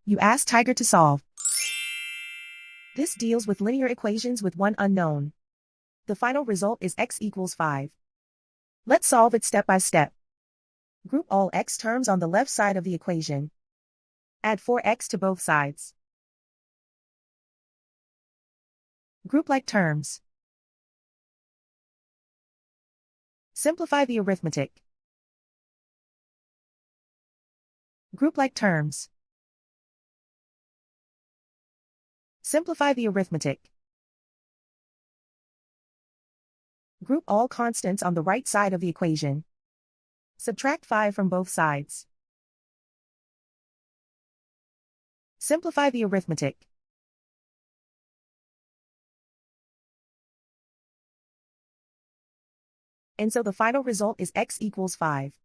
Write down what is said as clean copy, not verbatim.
You ask Tiger to solve. This deals with linear equations with one unknown. The final result is x equals 5. Let's solve it step by step. Group all x terms on the left side of the equation. Add 4x to both sides. Group like terms. Simplify the arithmetic. Group like terms. Simplify the arithmetic. Group all constants on the right side of the equation. Subtract 5 from both sides. Simplify the arithmetic. And so the final result is x equals 5.